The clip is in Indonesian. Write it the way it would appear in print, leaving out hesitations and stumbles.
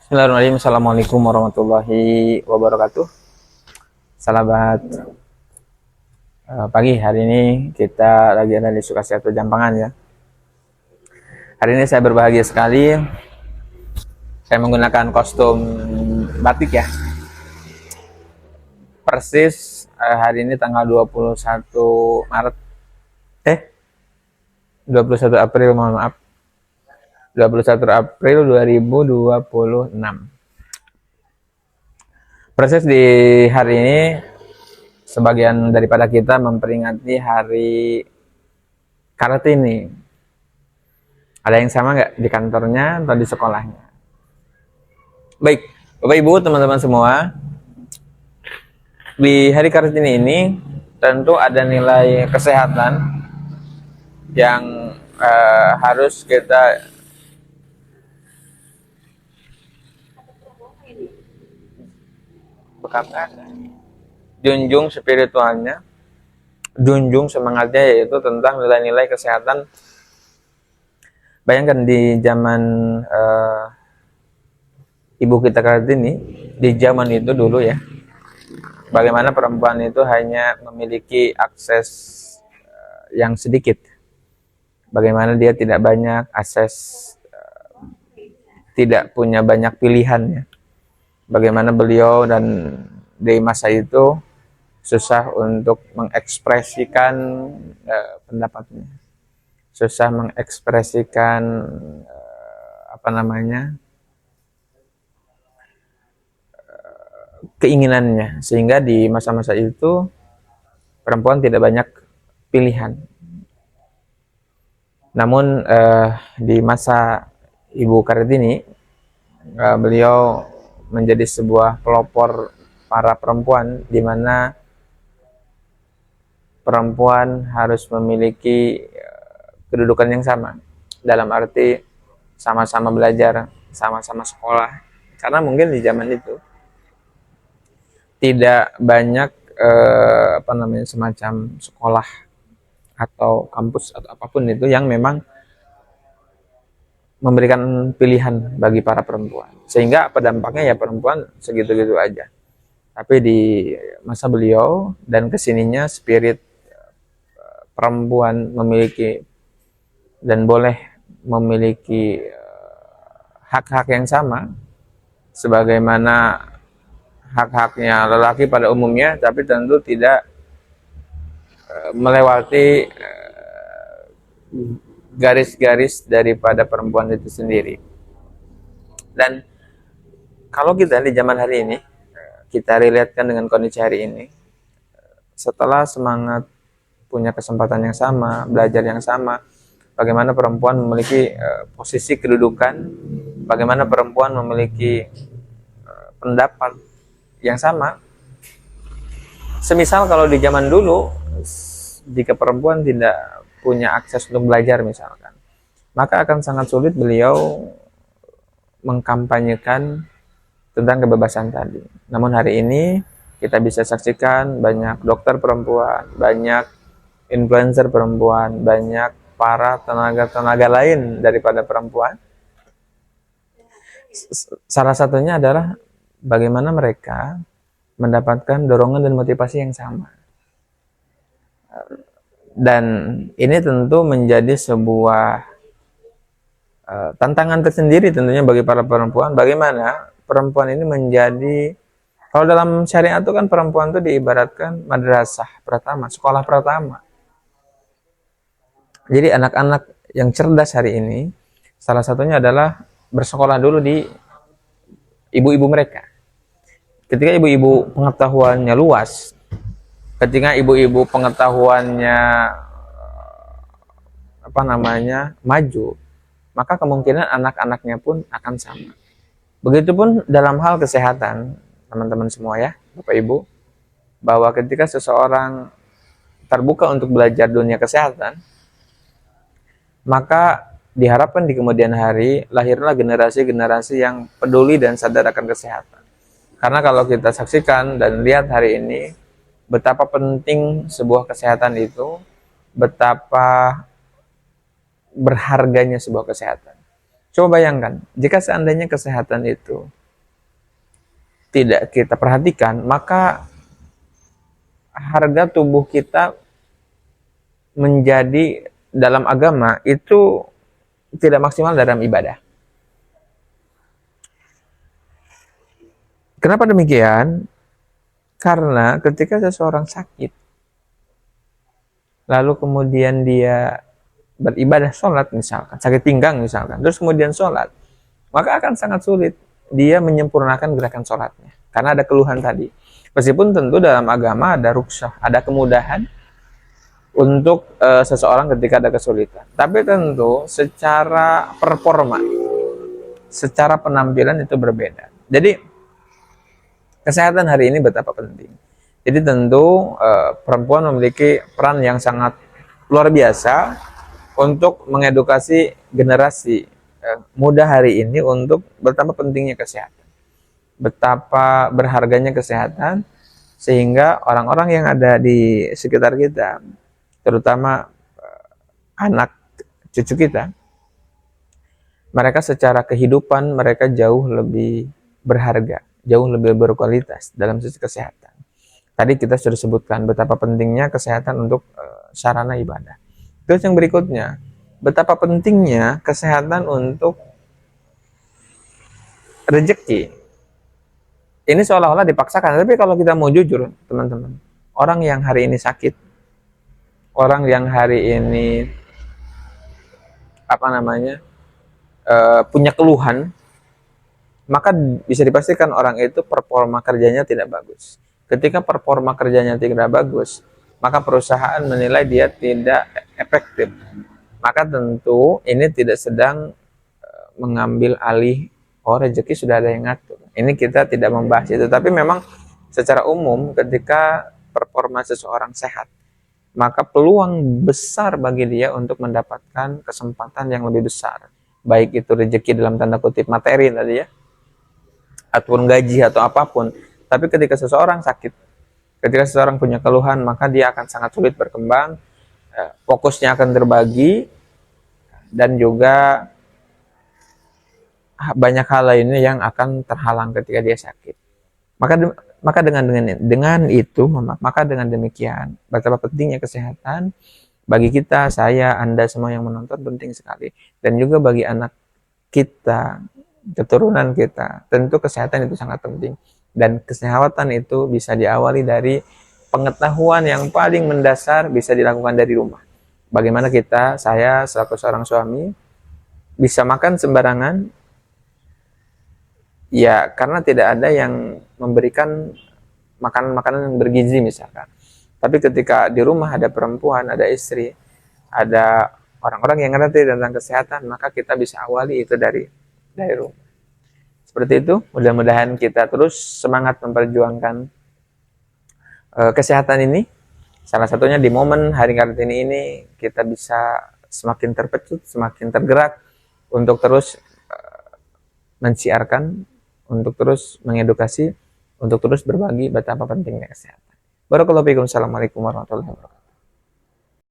Bismillahirrahmanirrahim. Assalamualaikum warahmatullahi wabarakatuh. Sahabat, pagi hari ini kita lagi ada di Sukasiatu Jampangan ya. Hari ini saya berbahagia sekali. Saya menggunakan kostum batik ya. Persis hari ini tanggal 21 Maret. 21 April, mohon maaf. 21 April 2026. Proses di hari ini, sebagian daripada kita memperingati hari Kartini. Ada yang sama nggak di kantornya atau di sekolahnya? Baik, Bapak Ibu, teman-teman semua, di hari Kartini ini tentu ada nilai kesehatan yang harus kita junjung spiritualnya, junjung semangatnya, yaitu tentang nilai-nilai kesehatan. Bayangkan di zaman ibu kita Kartini, di zaman itu dulu ya, bagaimana perempuan itu hanya memiliki akses yang sedikit, bagaimana dia tidak banyak akses, tidak punya banyak pilihannya, bagaimana beliau dan di masa itu susah untuk mengekspresikan pendapatnya, susah mengekspresikan keinginannya, sehingga di masa-masa itu perempuan tidak banyak pilihan. Namun di masa Ibu Kartini, beliau menjadi sebuah pelopor para perempuan, di mana perempuan harus memiliki kedudukan yang sama, dalam arti sama-sama belajar, sama-sama sekolah. Karena mungkin di zaman itu tidak banyak semacam sekolah atau kampus atau apapun itu yang memang memberikan pilihan bagi para perempuan, sehingga apa dampaknya ya, perempuan segitu-gitu aja. Tapi di masa beliau dan kesininya, spirit perempuan memiliki dan boleh memiliki hak-hak yang sama sebagaimana hak-haknya lelaki pada umumnya, tapi tentu tidak melewati garis-garis daripada perempuan itu sendiri. Dan kalau kita di zaman hari ini, kita relatekan dengan kondisi hari ini, setelah semangat punya kesempatan yang sama, belajar yang sama, bagaimana perempuan memiliki posisi kedudukan, bagaimana perempuan memiliki pendapat yang sama. Semisal kalau di zaman dulu, jika perempuan tidak punya akses untuk belajar misalkan, maka akan sangat sulit beliau mengkampanyekan tentang kebebasan tadi. Namun hari ini kita bisa saksikan banyak dokter perempuan, banyak influencer perempuan, banyak para tenaga-tenaga lain daripada perempuan. Salah satunya adalah bagaimana mereka mendapatkan dorongan dan motivasi yang sama. Dan ini tentu menjadi sebuah tantangan tersendiri tentunya bagi para perempuan. Bagaimana perempuan ini menjadi, kalau dalam syariat itu kan perempuan itu diibaratkan madrasah pertama, sekolah pertama. Jadi anak-anak yang cerdas hari ini, salah satunya adalah bersekolah dulu di ibu-ibu mereka. Ketika ibu-ibu pengetahuannya luas, ketika ibu-ibu pengetahuannya maju, maka kemungkinan anak-anaknya pun akan sama. Begitupun dalam hal kesehatan, teman-teman semua ya, Bapak Ibu, bahwa ketika seseorang terbuka untuk belajar dunia kesehatan, maka diharapkan di kemudian hari lahirlah generasi-generasi yang peduli dan sadar akan kesehatan. Karena kalau kita saksikan dan lihat hari ini, betapa penting sebuah kesehatan itu, betapa berharganya sebuah kesehatan. Coba bayangkan, jika seandainya kesehatan itu tidak kita perhatikan, maka harga tubuh kita menjadi dalam agama itu tidak maksimal dalam ibadah. Kenapa demikian? Karena ketika seseorang sakit, lalu kemudian dia beribadah sholat misalkan, sakit pinggang misalkan, terus kemudian sholat, maka akan sangat sulit dia menyempurnakan gerakan sholatnya. Karena ada keluhan tadi. Meskipun tentu dalam agama ada ruksah, ada kemudahan untuk seseorang ketika ada kesulitan. Tapi tentu secara performa, secara penampilan itu berbeda. Jadi kesehatan hari ini betapa penting. Jadi tentu perempuan memiliki peran yang sangat luar biasa untuk mengedukasi generasi muda hari ini untuk betapa pentingnya kesehatan. Betapa berharganya kesehatan, sehingga orang-orang yang ada di sekitar kita, terutama anak cucu kita, mereka secara kehidupan mereka jauh lebih berharga, jauh lebih berkualitas dalam sisi kesehatan. Tadi kita sudah sebutkan betapa pentingnya kesehatan untuk sarana ibadah. Terus yang berikutnya, betapa pentingnya kesehatan untuk rezeki. Ini seolah-olah dipaksakan, tapi kalau kita mau jujur, teman-teman, orang yang hari ini sakit, orang yang hari ini punya keluhan, maka bisa dipastikan orang itu performa kerjanya tidak bagus. Ketika performa kerjanya tidak bagus, maka perusahaan menilai dia tidak efektif. Maka tentu ini tidak sedang mengambil alih, rezeki sudah ada yang ngatur. Ini kita tidak membahas itu, tapi memang secara umum ketika performa seseorang sehat, maka peluang besar bagi dia untuk mendapatkan kesempatan yang lebih besar. Baik itu rezeki dalam tanda kutip materi tadi ya, ataupun gaji atau apapun. Tapi ketika seseorang sakit, ketika seseorang punya keluhan, maka dia akan sangat sulit berkembang, fokusnya akan terbagi, dan juga banyak hal lainnya yang akan terhalang ketika dia sakit. Maka dengan demikian, betapa pentingnya kesehatan bagi kita, saya, Anda semua yang menonton penting sekali, dan juga bagi anak kita, keturunan kita, tentu kesehatan itu sangat penting. Dan kesehatan itu bisa diawali dari pengetahuan yang paling mendasar, bisa dilakukan dari rumah. Bagaimana saya selaku seorang suami, bisa makan sembarangan, ya karena tidak ada yang memberikan makanan-makanan yang bergizi misalkan. Tapi ketika di rumah ada perempuan, ada istri, ada orang-orang yang ngerti tentang kesehatan, maka kita bisa awali itu dari rumah. Seperti itu, mudah-mudahan kita terus semangat memperjuangkan kesehatan ini. Salah satunya di momen Hari Kartini ini kita bisa semakin terpecut, semakin tergerak untuk terus mensiarkan, untuk terus mengedukasi, untuk terus berbagi betapa pentingnya kesehatan. Barakallahu fiikum. Assalamualaikum warahmatullahi wabarakatuh.